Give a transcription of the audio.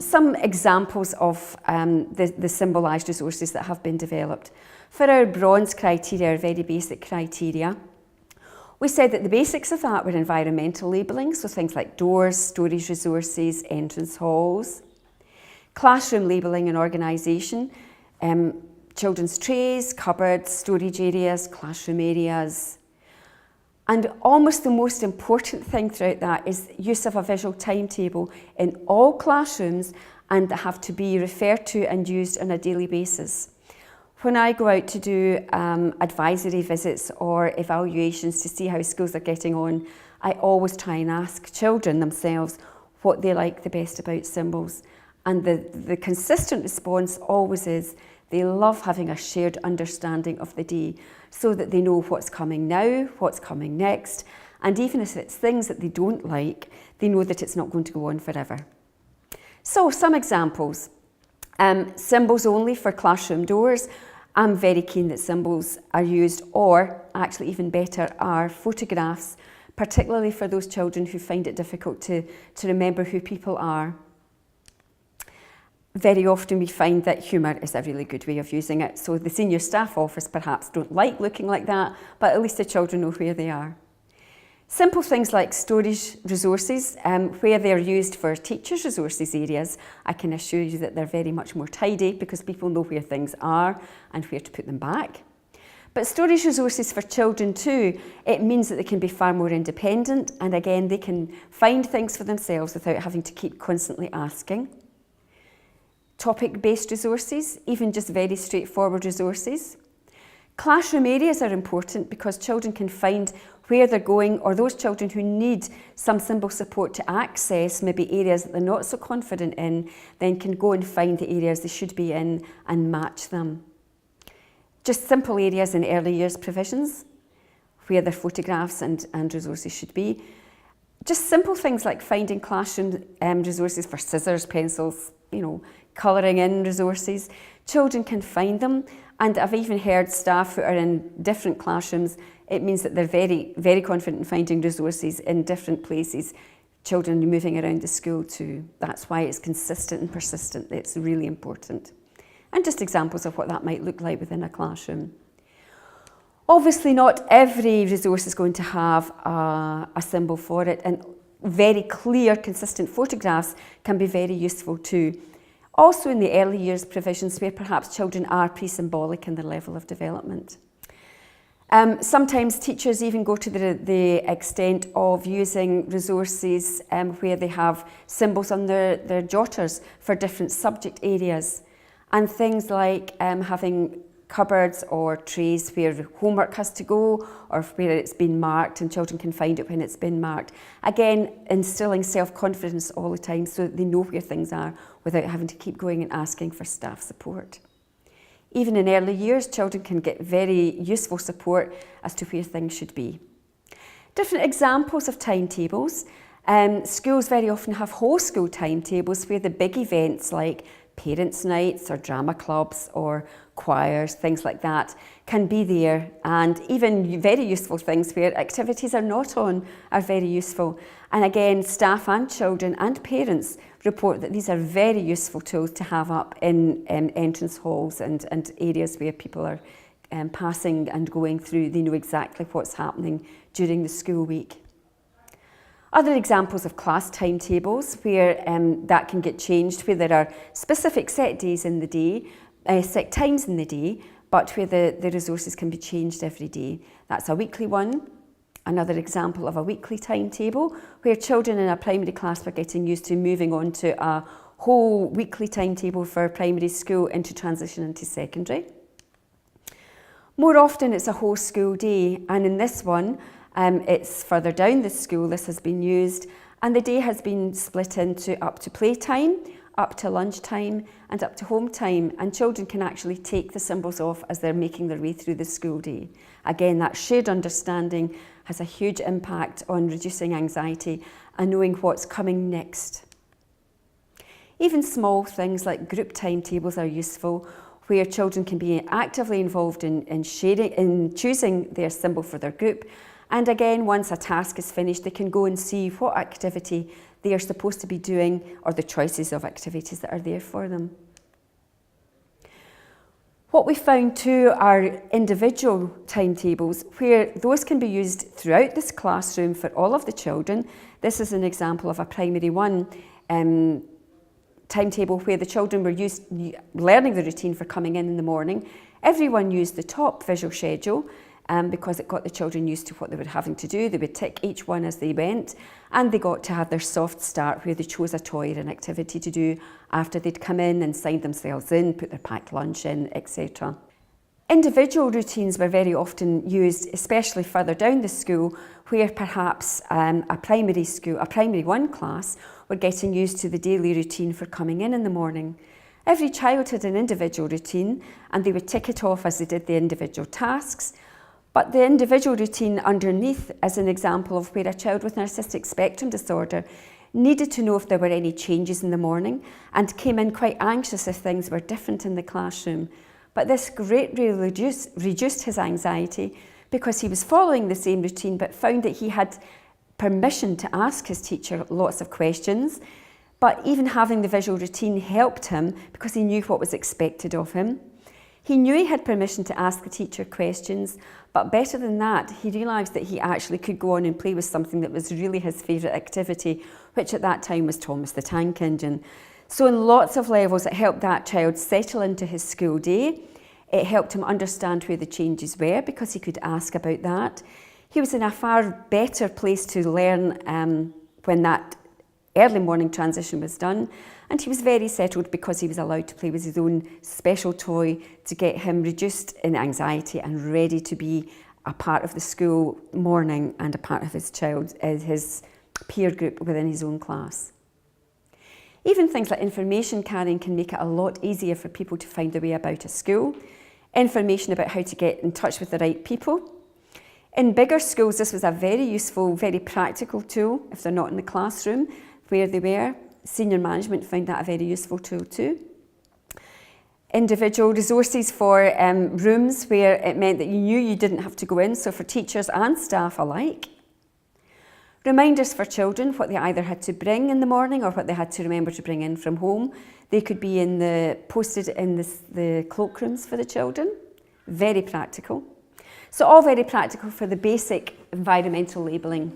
Some examples of the symbolised resources that have been developed. For our bronze criteria, our very basic criteria, we said that the basics of that were environmental labelling, so things like doors, storage resources, entrance halls, classroom labelling and organisation, children's trays, cupboards, storage areas, classroom areas. And almost the most important thing throughout that is use of a visual timetable in all classrooms, and that have to be referred to and used on a daily basis. When I go out to do advisory visits or evaluations to see how schools are getting on, I always try and ask children themselves what they like the best about symbols. And the consistent response always is they love having a shared understanding of the day, so that they know what's coming now, what's coming next, and even if it's things that they don't like, they know that it's not going to go on forever. So some examples. Symbols only for classroom doors. I'm very keen that symbols are used, or actually even better are photographs, particularly for those children who find it difficult to remember who people are. Very often we find that humour is a really good way of using it. So the senior staff office perhaps don't like looking like that, but at least the children know where they are. Simple things like storage resources, where they're used for teachers' resources areas, I can assure you that they're very much more tidy because people know where things are and where to put them back. But storage resources for children too, it means that they can be far more independent, and again they can find things for themselves without having to keep constantly asking. Topic-based resources, even just very straightforward resources. Classroom areas are important because children can find where they're going, or those children who need some symbol support to access maybe areas that they're not so confident in, then can go and find the areas they should be in and match them. Just simple areas in early years provisions, where their photographs and resources should be. Just simple things like finding classroom resources for scissors, pencils, colouring in resources. Children can find them, and I've even heard staff who are in different classrooms, it means that they're very, very confident in finding resources in different places. Children moving around the school too. That's why it's consistent and persistent. It's really important. And just examples of what that might look like within a classroom. Obviously not every resource is going to have a symbol for it, and very clear, consistent photographs can be very useful too. Also in the early years provisions where perhaps children are pre-symbolic in their level of development. Sometimes teachers even go to the extent of using resources where they have symbols on their jotters for different subject areas, and things like having cupboards or trays where homework has to go, or where it's been marked and children can find it when it's been marked. Again, instilling self-confidence all the time so that they know where things are without having to keep going and asking for staff support. Even in early years, children can get very useful support as to where things should be. Different examples of timetables. Schools very often have whole school timetables where the big events like parents' nights or drama clubs or choirs, things like that, can be there, and even very useful things where activities are not on are very useful. And again, staff and children and parents report that these are very useful tools to have up in entrance halls and areas where people are passing and going through. They know exactly what's happening during the school week. Other examples of class timetables where that can get changed, where there are specific set days in the day, set times in the day, but where the resources can be changed every day. That's a weekly one. Another example of a weekly timetable where children in a primary class were getting used to moving on to a whole weekly timetable for primary school into transition into secondary. More often it's a whole school day, and in this one it's further down the school this has been used, and the day has been split into up to playtime, up to lunchtime and up to home time, and children can actually take the symbols off as they're making their way through the school day. Again, that shared understanding has a huge impact on reducing anxiety and knowing what's coming next. Even small things like group timetables are useful, where children can be actively involved in choosing their symbol for their group. And again, once a task is finished, they can go and see what activity they are supposed to be doing, or the choices of activities that are there for them. What we found too are individual timetables, where those can be used throughout this classroom for all of the children. This is an example of a primary 1 timetable where the children were learning the routine for coming in the morning. Everyone used the top visual schedule because it got the children used to what they were having to do. They would tick each one as they went, and they got to have their soft start where they chose a toy or an activity to do after they'd come in and signed themselves in, put their packed lunch in, etc. Individual routines were very often used, especially further down the school, where perhaps a primary 1 class were getting used to the daily routine for coming in the morning. Every child had an individual routine, and they would tick it off as they did the individual tasks. But the individual routine underneath is an example of where a child with narcissistic spectrum disorder needed to know if there were any changes in the morning and came in quite anxious if things were different in the classroom. But this greatly reduced his anxiety because he was following the same routine but found that he had permission to ask his teacher lots of questions. But even having the visual routine helped him because he knew what was expected of him. He knew he had permission to ask the teacher questions, but better than that, he realised that he actually could go on and play with something that was really his favourite activity, which at that time was Thomas the Tank Engine. So on lots of levels, it helped that child settle into his school day. It helped him understand where the changes were because he could ask about that. He was in a far better place to learn when that early morning transition was done, and he was very settled because he was allowed to play with his own special toy to get him reduced in anxiety and ready to be a part of the school morning and a part of his peer group within his own class. Even things like information carrying can make it a lot easier for people to find their way about a school. Information about how to get in touch with the right people. In bigger schools, this was a very useful, very practical tool if they're not in the classroom where they were. Senior management found that a very useful tool too. Individual resources for rooms where it meant that you knew you didn't have to go in, so for teachers and staff alike. Reminders for children, what they either had to bring in the morning or what they had to remember to bring in from home. They could be posted in the cloakrooms for the children. Very practical. So all very practical for the basic environmental labelling.